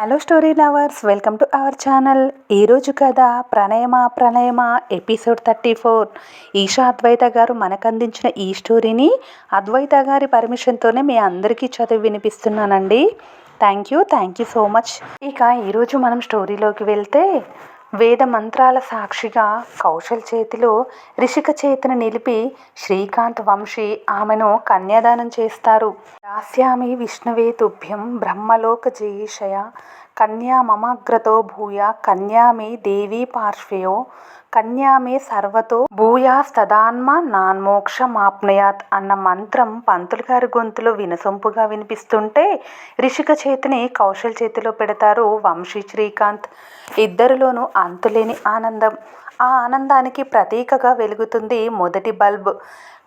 Hello story lovers, welcome to our channel. ఈరోజు కథ ప్రణయమ episode 34. Isha అద్వైత గారు మనకు అందించిన ఈ స్టోరీని అద్వైత గారి పర్మిషన్తోనే మీ అందరికీ చదివి వినిపిస్తున్నానండి. Thank you so much. ఇక ఈరోజు మనం స్టోరీలోకి వెళ్తే, వేద మంత్రాల సాక్షిగా కౌశల్ చేతిలో రిషిక చేతిని నిలిపి శ్రీకాంత్ వంశీ ఆమెను కన్యాదానం చేస్తారు. దాస్యామి విష్ణువే తుభ్యం బ్రహ్మలోక జయీషయ కన్యా మమాగ్రతో భూయ కన్యామే దేవీ పార్శ్వయో కన్యామే సర్వతో భూయాస్తదాన్మ నాన్మోక్షమాప్నుయాత్ అన్న మంత్రం పంతులు గారి గొంతులో వినసొంపుగా వినిపిస్తుంటే రిషిక చేతిని కౌశల్ చేతిలో పెడతారు వంశీ శ్రీకాంత్. ఇద్దరిలోనూ అంతులేని ఆనందం. ఆ ఆనందానికి ప్రతీకగా వెలుగుతుంది మొదటి బల్బ్.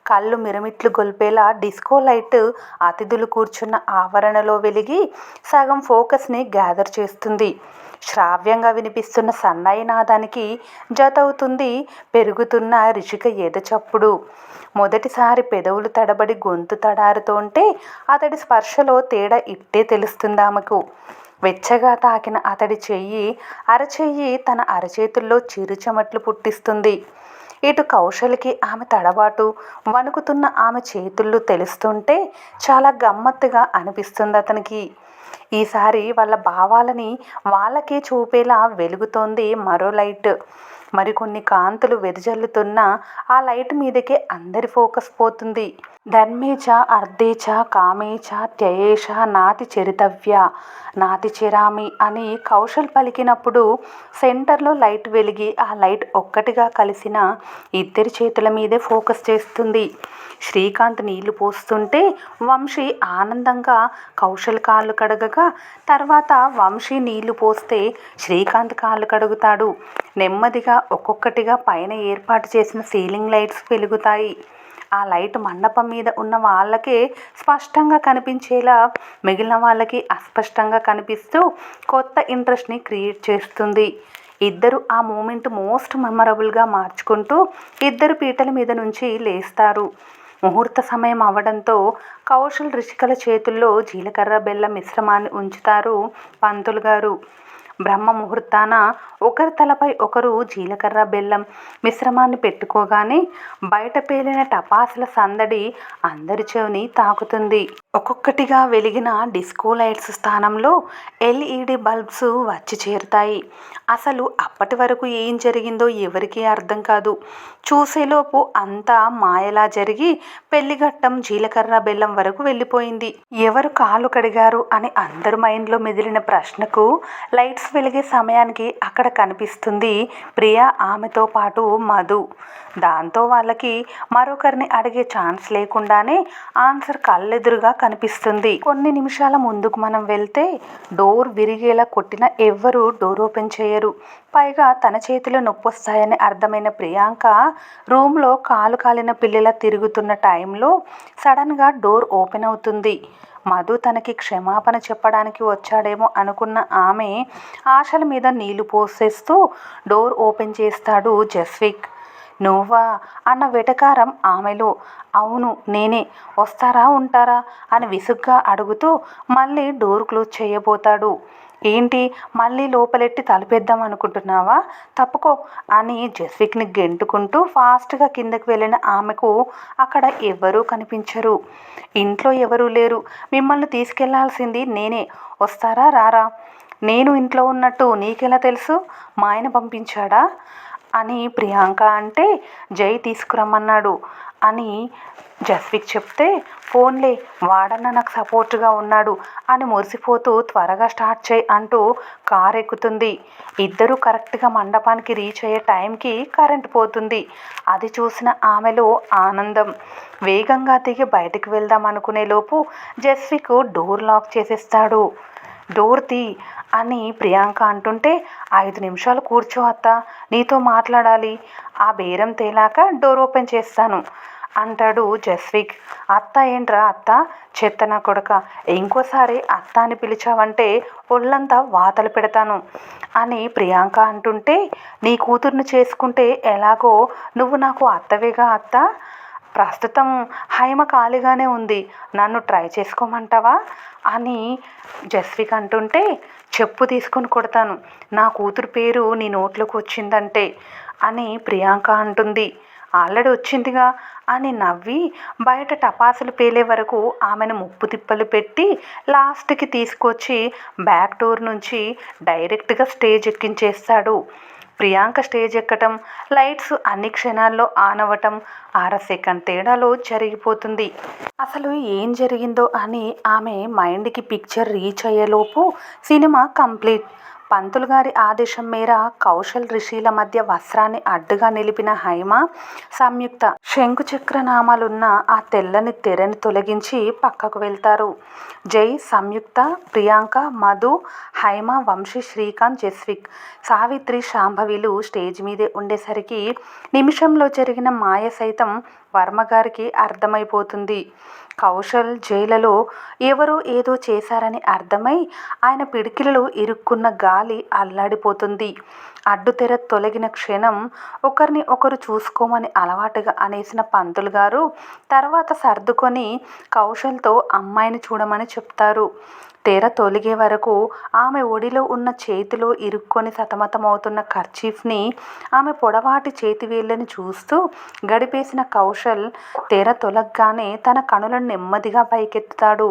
కళ్ళు మిరమిట్లు గొల్పేలా డిస్కో లైట్ అతిథులు కూర్చున్న ఆవరణలో వెలిగి సగం ఫోకస్ని గ్యాదర్ చేస్తుంది. శ్రావ్యంగా వినిపిస్తున్న సన్నాయి నాదానికి జతవుతుంది పెరుగుతున్న రిషిక ఎదచప్పుడు. మొదటిసారి పెదవులు తడబడి గొంతు తడారుతోంటే అతడి స్పర్శలో తేడా ఇట్టే తెలుస్తుంది ఆమెకు. వెచ్చగా తాకిన అతడి అరచెయ్యి తన అరచేతుల్లో చిరుచెమట్లు పుట్టిస్తుంది. ఇటు కౌశల్కి ఆమె తడబాటు, వణుకుతున్న ఆమె చేతుళ్ళు తెలుస్తుంటే చాలా గమ్మత్తుగా అనిపిస్తుంది అతనికి. ఈసారి వాళ్ళ భావాలని వాళ్ళకే చూపేలా వెలుగుతోంది మరో లైట్. మరికొన్ని కాంతులు వెదజల్లుతున్న ఆ లైట్ మీదకే అందరి ఫోకస్ పోతుంది. ధర్మేచ అర్ధేచ కామేచ త్యయేష నాతి చరితవ్య నాతి చిరామి అని కౌశల్ పలికినప్పుడు సెంటర్లో లైట్ వెలిగి ఆ లైట్ ఒక్కటిగా కలిసిన ఇద్దరి చేతుల మీదే ఫోకస్ చేస్తుంది. శ్రీకాంత్ నీళ్లు పోస్తుంటే వంశీ ఆనందంగా కౌశల్ కాళ్ళు కడగగా, తర్వాత వంశీ నీళ్లు పోస్తే శ్రీకాంత్ కాళ్ళు కడుగుతాడు. నెమ్మదిగా ఒక్కొక్కటిగా పైన ఏర్పాటు చేసిన సీలింగ్ లైట్స్ వెలుగుతాయి. ఆ లైట్ మండపం మీద ఉన్న వాళ్ళకే స్పష్టంగా కనిపించేలా మిగిలిన వాళ్ళకి అస్పష్టంగా కనిపిస్తూ కొత్త ఇంట్రెస్ట్ని క్రియేట్ చేస్తుంది. ఇద్దరు ఆ మూమెంట్ మోస్ట్ మెమరబుల్గా మార్చుకుంటూ ఇద్దరు పీటల మీద నుంచి లేస్తారు. ముహూర్త సమయం అవ్వడంతో కౌశల్ రిషికల చేతుల్లో జీలకర్ర బెల్లం మిశ్రమాన్ని ఉంచుతారు పంతులు గారు. బ్రహ్మ ముహూర్తాన ఒకరి తలపై ఒకరు జీలకర్ర బెల్లం మిశ్రమాన్ని పెట్టుకోగానే బయట పేలిన టపాసుల సందడి అందరి చెవిని తాకుతుంది. ఒక్కొక్కటిగా వెలిగిన డిస్కో లైట్స్ స్థానంలో ఎల్ఈడి బల్బ్స్ వచ్చి చేరుతాయి. అసలు అప్పటి వరకు ఏం జరిగిందో ఎవరికీ అర్థం కాదు. చూసేలోపు అంతా మాయలా జరిగి పెళ్లిఘట్టం జీలకర్ర బెల్లం వరకు వెళ్ళిపోయింది. ఎవరు కాలు కడిగారు అని అందరి మైండ్లో మెదిలిన ప్రశ్నకు లైట్స్ వెలిగే సమయానికి అక్కడ కనిపిస్తుంది ప్రియా, ఆమెతో పాటు మధు. దాంతో వాళ్ళకి మరొకరిని అడిగే ఛాన్స్ లేకుండానే ఆన్సర్ కళ్ళెదురుగా కనిపిస్తుంది. కొన్ని నిమిషాల ముందుకు మనం వెళ్తే డోర్ విరిగేలా కొట్టిన ఎవ్వరూ డోర్ ఓపెన్ చేయరు. పైగా తన చేతిలో నొప్పొస్తాయని అర్థమైన ప్రియాంక రూమ్లో కాలు కాలిన పిల్లల తిరుగుతున్న టైంలో సడన్గా డోర్ ఓపెన్ అవుతుంది. మధు తనకి క్షమాపణ చెప్పడానికి వచ్చాడేమో అనుకున్న ఆమె ఆశల మీద నీళ్లు పోసేస్తూ డోర్ ఓపెన్ చేస్తాడు జస్విక్. నువ్వా అన్న వెటకారం ఆమెలో. అవును నేనే, వస్తారా ఉంటారా అని విసుగ్గా అడుగుతూ మళ్ళీ డోర్ క్లోజ్ చేయబోతాడు. ఏంటి, మళ్ళీ లోపలెట్టి తలుపేద్దాం అనుకుంటున్నావా, తప్పుకో అని జస్విక్ని గెంటుకుంటూ ఫాస్ట్గా కిందకి వెళ్ళిన ఆమెకు అక్కడ ఎవరూ కనిపించరు. ఇంట్లో ఎవరూ లేరు, మిమ్మల్ని తీసుకెళ్లాల్సింది నేనే, వస్తారా రారా. నేను ఇంట్లో ఉన్నట్టు నీకెలా తెలుసు, మా ఆయన పంపించాడా అని ప్రియాంక అంటే జై తీసుకురమ్మన్నాడు అని జస్విక్ చెప్తే, ఫోన్లే వాడన్న నాకు సపోర్ట్గా ఉన్నాడు అని మురిసిపోతూ త్వరగా స్టార్ట్ చేయి అంటూ కారు ఎక్కుతుంది. ఇద్దరూ కరెక్ట్గా మండపానికి రీచ్ అయ్యే టైంకి కరెంట్ పోతుంది. అది చూసిన ఆమెలో ఆనందం. వేగంగా దిగి బయటికి వెళ్దాం అనుకునేలోపు జస్విక్ డోర్ లాక్ చేసేస్తాడు. డోర్ తీ అని ప్రియాంక అంటుంటే, 5 నిమిషాలు కూర్చో అత్త, నీతో మాట్లాడాలి, ఆ బేరం తేలాక డోర్ ఓపెన్ చేస్తాను అంటాడు జస్విక్. అత్త ఏంట్రా అత్త, చెత్తన కొడక, ఇంకోసారి అత్త అని పిలిచావంటే ఒళ్ళంతా వాతలు పెడతాను అని ప్రియాంక అంటుంటే, నీ కూతుర్ని చేసుకుంటే ఎలాగో నువ్వు నాకు అత్తవేగా అత్త ప్రస్తుతం హైమ ఖాళీగానే ఉంది, నన్ను ట్రై చేసుకోమంటావా అని జస్విక్ అంటుంటే, చెప్పు తీసుకొని కొడతాను, నా కూతురు పేరు నీ నోట్లోకి వచ్చిందంటే అని ప్రియాంక అంటుంది. ఆల్రెడీ వచ్చిందిగా అని నవ్వి బయట టపాసులు పేలే వరకు ఆమెను ముప్పు తిప్పలు పెట్టి లాస్ట్కి తీసుకొచ్చి బ్యాక్ డోర్ నుంచి డైరెక్ట్గా స్టేజ్ ఎక్కించేస్తాడు. ప్రియాంక స్టేజ్ ఎక్కటం, లైట్స్ అన్ని క్షణాల్లో ఆన్ అవ్వటం సెకండ్ తేడాలో జరిగిపోతుంది. అసలు ఏం జరిగిందో అని ఆమె మైండ్కి పిక్చర్ రీచ్ అయ్యేలోపు సినిమా కంప్లీట్. పంతులు గారి ఆదేశం మేర కౌశల్ రిషిల మధ్య వస్త్రాన్ని అడ్డుగా నిలిపిన హైమ, సంయుక్త శంకుచక్ర నామాలున్న ఆ తెల్లని తెరని తొలగించి పక్కకు వెళ్తారు. జై, సంయుక్త, ప్రియాంక, మధు, హైమ, వంశీ, శ్రీకాంత్, జస్విక్, సావిత్రి, శాంభవిలు స్టేజ్ మీదే ఉండేసరికి నిమిషంలో జరిగిన మాయ సైతం వర్మగారికి అర్థమైపోతుంది. కౌశల్ జైలులో ఎవరో ఏదో చేశారని అర్థమై ఆయన పిడికిలలో ఇరుక్కున్న గాలి అల్లాడిపోతుంది. అడ్డుతెర తొలగిన క్షణం ఒకరిని ఒకరు చూసుకోమని అలవాటుగా అనేసిన పంతులు గారు తర్వాత సర్దుకొని కౌశల్తో అమ్మాయిని చూడమని చెప్తారు. తెర తొలిగే వరకు ఆమె ఒడిలో ఉన్న చేతిలో ఇరుక్కొని సతమతమవుతున్న కర్చీఫ్ని ఆమె పొడవాటి చేతివేళ్ళని చూస్తూ గడిపేసిన కౌశల్ తెర తొలగ్గానే తన కనులను నెమ్మదిగా పైకెత్తుతాడు.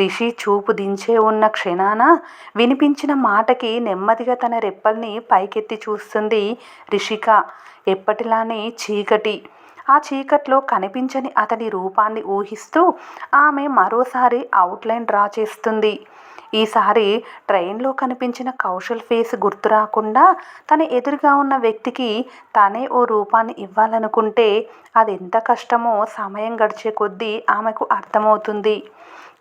రిషి చూపు దించే ఉన్న క్షణాన వినిపించిన మాటకి నెమ్మదిగా తన రెప్పల్ని పైకెత్తి చూస్తుంది రిషిక. ఎప్పటిలానే చీకటి. ఆ చీకట్లో కనిపించని అతడి రూపాన్ని ఊహిస్తూ ఆమె మరోసారి అవుట్లైన్ డ్రా చేస్తుంది. ఈసారి ట్రైన్లో కనిపించిన కౌశల్ ఫేస్ గుర్తు రాకుండా తన ఎదురుగా ఉన్న వ్యక్తికి తానే ఓ రూపాన్ని ఇవ్వాలనుకుంటే అది ఎంత కష్టమో సమయం గడిచే కొద్దీ ఆమెకు అర్థమవుతుంది.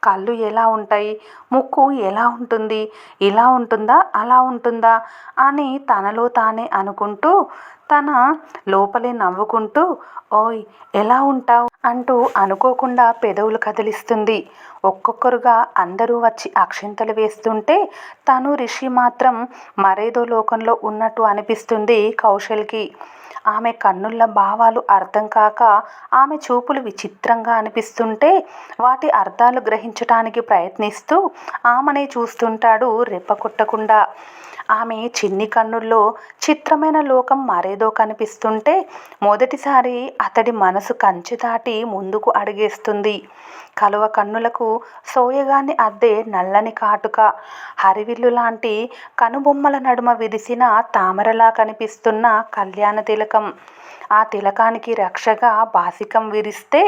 కళ్ళు ఎలా ఉంటాయి, ముక్కు ఎలా ఉంటుంది, ఇలా ఉంటుందా అలా ఉంటుందా అని తనలో తానే అనుకుంటూ తన లోపలే నవ్వుకుంటూ ఓయ్ ఎలా ఉంటావు అంటూ అనుకోకుండా పెదవులు కదిలిస్తుంది. ఒక్కొక్కరుగా అందరూ వచ్చి అక్షింతలు వేస్తుంటే తను రిషి మాత్రం మరేదో లోకంలో ఉన్నట్టు అనిపిస్తుంది కౌశల్కి. ఆమె కన్నుల భావాలు అర్థం కాక ఆమె చూపులు విచిత్రంగా అనిపిస్తుంటే వాటి అర్థాలు గ్రహించటానికి ప్రయత్నిస్తూ ఆమెనే చూస్తుంటాడు రెప్పకొట్టకుండా. ఆమె చిన్ని కన్నుల్లో చిత్రమైన లోకం మరేదో కనిపిస్తుంటే మొదటిసారి అతడి మనసు కంచె దాటి ముందుకు అడుగేస్తుంది. కలువ కన్నులకు సోయగాన్ని అద్దే నల్లని కాటుక, హరివిల్లు లాంటి కనుబొమ్మల నడుమ విరిసిన తామరలా కనిపిస్తున్న కళ్యాణ తిలకం. ఆ తిలకానికి రక్షగా బాసికం విరిస్తే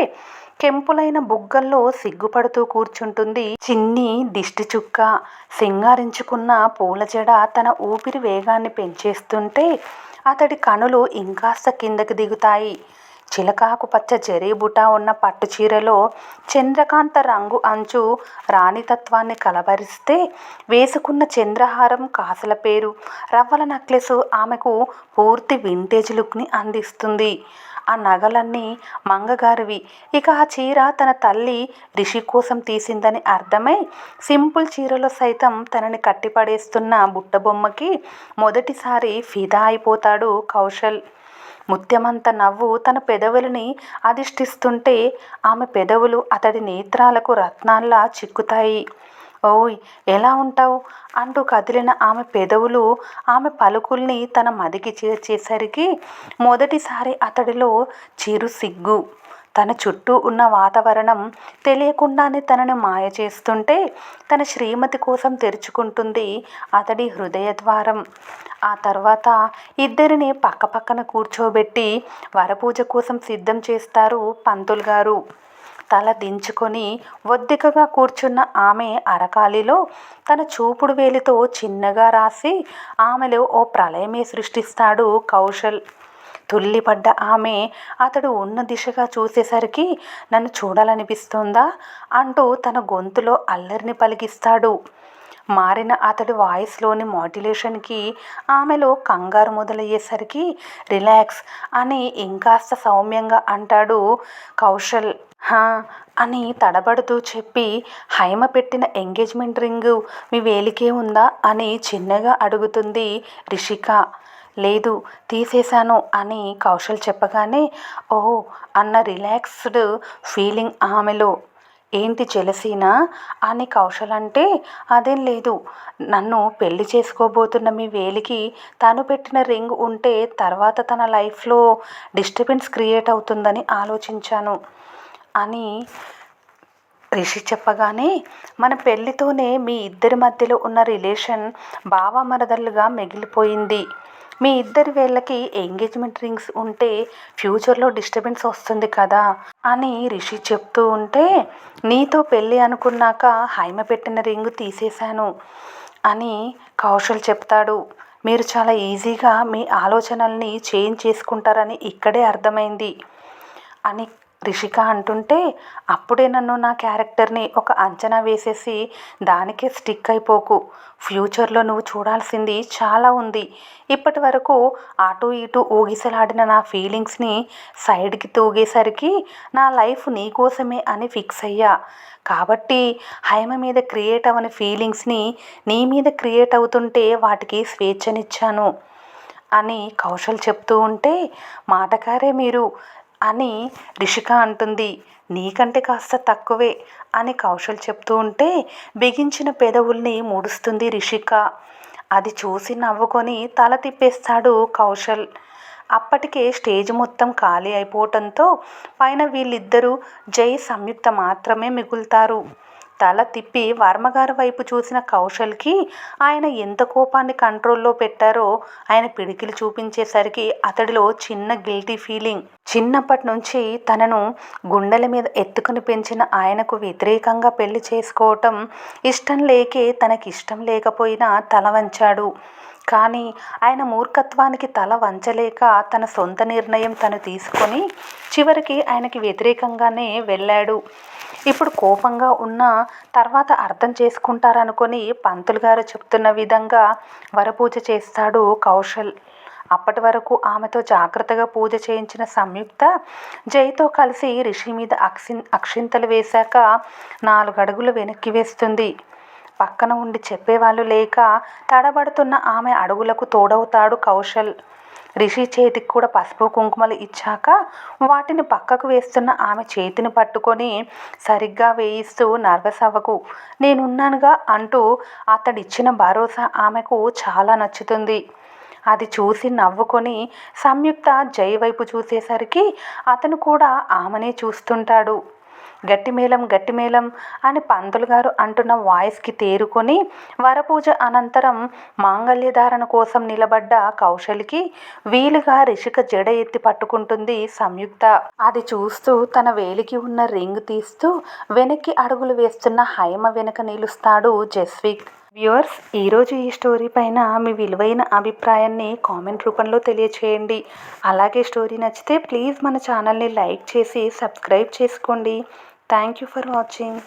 కెంపులైన బుగ్గల్లో సిగ్గుపడుతూ కూర్చుంటుంది చిన్ని దిష్టి చుక్క. సింగారించుకున్న పూల జడ తన ఊపిరి వేగాన్ని పెంచేస్తుంటే అతడి కనులు ఇంకాస్త కిందకి దిగుతాయి. చిలకాకు పచ్చ జరీబుటా ఉన్న పట్టుచీరలో చంద్రకాంత రంగు అంచు రాణితత్వాన్ని కలబరిస్తే వేసుకున్న చంద్రహారం, కాసుల పేరు, రవ్వల నెక్లెస్ ఆమెకు పూర్తి వింటేజ్ లుక్ని అందిస్తుంది. ఆ నగలన్నీ మంగగారివి. ఇక ఆ చీర తన తల్లి రిషి కోసం తీసిందని అర్థమై సింపుల్ చీరలో సైతం తనని కట్టిపడేస్తున్న బుట్టబొమ్మకి మొదటిసారి ఫిదా అయిపోతాడు కౌశల్. ముత్యమంత నవ్వు తన పెదవులని అధిష్ఠిస్తుంటే ఆమె పెదవులు అతడి నేత్రాలకు రత్నాల్లా చిక్కుతాయి. ఓయ్ ఎలా ఉంటావు అంటూ కదిలిన ఆమె పెదవులు ఆమె పలుకుల్ని తన మదికి చేర్చేసరికి మొదటిసారి అతడిలో చిరు సిగ్గు. తన చుట్టూ ఉన్న వాతావరణం తెలియకుండానే తనని మాయ చేస్తుంటే తన శ్రీమతి కోసం తెరుచుకుంటుంది అతడి హృదయ ద్వారం. ఆ తర్వాత ఇద్దరిని పక్కపక్కన కూర్చోబెట్టి వరపూజ కోసం సిద్ధం చేస్తారు పంతులు గారు. తల దించుకొని ఒద్దికగా కూర్చున్న ఆమె అరకాలిలో తన చూపుడు వేలితో చిన్నగా రాసి ఆమెలో ఓ ప్రళయమే సృష్టిస్తాడు కౌశల్. తుల్లిపడ్డ ఆమె అతడు ఉన్న దిశగా చూసేసరికి నన్ను చూడాలనిపిస్తోందా అంటూ తన గొంతులో అల్లరిని పలికిస్తాడు. మారిన అతడి వాయిస్లోని మాడ్యులేషన్కి ఆమెలో కంగారు మొదలయ్యేసరికి రిలాక్స్ అని ఇంకాస్త సౌమ్యంగా అంటాడు కౌశల్. హా అని తడబడుతూ చెప్పి హైమ పెట్టిన ఎంగేజ్మెంట్ రింగు మీ వేలికే ఉందా అని చిన్నగా అడుగుతుంది రిషిక. లేదు తీసేశాను అని కౌశల్ చెప్పగానే ఓహో అన్న రిలాక్స్డ్ ఫీలింగ్ ఆమెలో. ఏంటి జెలసీనా అని కౌశల్ అంటే, అదేం లేదు, నన్ను పెళ్లి చేసుకోబోతున్న మీ వేలికి తను పెట్టిన రింగ్ ఉంటే తర్వాత తన లైఫ్లో డిస్టర్బెన్స్ క్రియేట్ అవుతుందని ఆలోచించాను అని రిషి చెప్పగానే, మన పెళ్ళితోనే మీ ఇద్దరి మధ్యలో ఉన్న రిలేషన్ బావమరదలుగా మిగిలిపోయింది. మీ ఇద్దరి వేళ్ళకి ఎంగేజ్మెంట్ రింగ్స్ ఉంటే ఫ్యూచర్లో డిస్టర్బెన్స్ వస్తుంది కదా అని రిషి చెప్తూ ఉంటే, నీతో పెళ్ళి అనుకున్నాక హైమ పెట్టిన రింగు తీసేశాను అని కౌశల్ చెప్తాడు. మీరు చాలా ఈజీగా మీ ఆలోచనల్ని చేంజ్ చేసుకుంటారని ఇక్కడే అర్థమైంది అని రిషిక అంటుంటే, అప్పుడే నన్ను నా క్యారెక్టర్ని ఒక అంచనా వేసేసి దానికే స్టిక్ అయిపోకు. ఫ్యూచర్లో నువ్వు చూడాల్సింది చాలా ఉంది. ఇప్పటి వరకు అటు ఇటు ఊగిసలాడిన నా ఫీలింగ్స్ని సైడ్కి తూగేసరికి నా లైఫ్ నీ కోసమే అని ఫిక్స్ అయ్యా. కాబట్టి హైమ మీద క్రియేట్ అవని ఫీలింగ్స్ని నీ మీద క్రియేట్ అవుతుంటే వాటికి స్వేచ్ఛనిచ్చాను అని కౌశల్ చెప్తూ ఉంటే, మాటకారే మీరు అని రిషిక అంటుంది. నీకంటే కాస్త తక్కువే అని కౌశల్ చెప్తూ ఉంటే బిగించిన పెదవుల్ని ముడుస్తుంది రిషిక. అది చూసి నవ్వుకొని తల తిప్పేస్తాడు కౌశల్. అప్పటికే స్టేజ్ మొత్తం ఖాళీ అయిపోవటంతో పైన వీళ్ళిద్దరూ జై సంయుక్త మాత్రమే మిగులుతారు. తల తిప్పి వర్మగారి వైపు చూసిన కౌశల్కి ఆయన ఎంత కోపాన్ని కంట్రోల్లో పెట్టారో ఆయన పిడికిలు చూపించేసరికి అతడిలో చిన్న గిల్టీ ఫీలింగ్. చిన్నప్పటి నుంచి తనను గుండెల మీద ఎత్తుకుని పెంచిన ఆయనకు వ్యతిరేకంగా పెళ్లి చేసుకోవటం ఇష్టం లేకే తనకిష్టం లేకపోయినా తల వంచాడు. కానీ ఆయన మూర్ఖత్వానికి తల వంచలేక తన సొంత నిర్ణయం తను తీసుకొని చివరికి ఆయనకి వ్యతిరేకంగానే వెళ్ళాడు. ఇప్పుడు కోపంగా ఉన్న తర్వాత అర్థం చేసుకుంటారనుకొని పంతులు గారు చెప్తున్న విధంగా వరపూజ చేస్తాడు కౌశల్. అప్పటి వరకు ఆమెతో జాగ్రత్తగా పూజ చేయించిన సంయుక్త జైతో కలిసి రిషి మీద అక్షింతలు వేశాక 4 అడుగులు వెనక్కి వేస్తుంది. పక్కన ఉండి చెప్పేవాళ్ళు లేక తడబడుతున్న ఆమె అడుగులకు తోడవుతాడు కౌశల్. రిషి చేతికి కూడా పసుపు కుంకుమలు ఇచ్చాక వాటిని పక్కకు వేస్తున్న ఆమె చేతిని పట్టుకొని సరిగ్గా వేయిస్తూ, నర్వస్ అవ్వకు, నేనున్నానుగా అంటూ అతడిచ్చిన భరోసా ఆమెకు చాలా నచ్చుతుంది. అది చూసి నవ్వుకొని సంయుక్త జై వైపు చూసేసరికి అతను కూడా ఆమెనే చూస్తుంటాడు. గట్టిమేళం గట్టిమేళం అని పంతులు గారు అంటున్న వాయిస్కి తేరుకొని వరపూజ అనంతరం మాంగళ్యధారణ కోసం నిలబడ్డ కౌశల్కి వీలుగా రిషిక జడ ఎత్తి పట్టుకుంటుంది సంయుక్త. అది చూస్తూ తన వేలికి ఉన్న రింగ్ తీస్తూ వెనక్కి అడుగులు వేస్తున్న హైమ వెనక నిలుస్తాడు జస్విక్. వ్యూవర్స్, ఈరోజు ఈ స్టోరీ పైన మీ విలువైన అభిప్రాయాన్ని కామెంట్ రూపంలో తెలియచేయండి. అలాగే స్టోరీ నచ్చితే ప్లీజ్ మన ఛానల్ని లైక్ చేసి సబ్స్క్రైబ్ చేసుకోండి. Thank you for watching.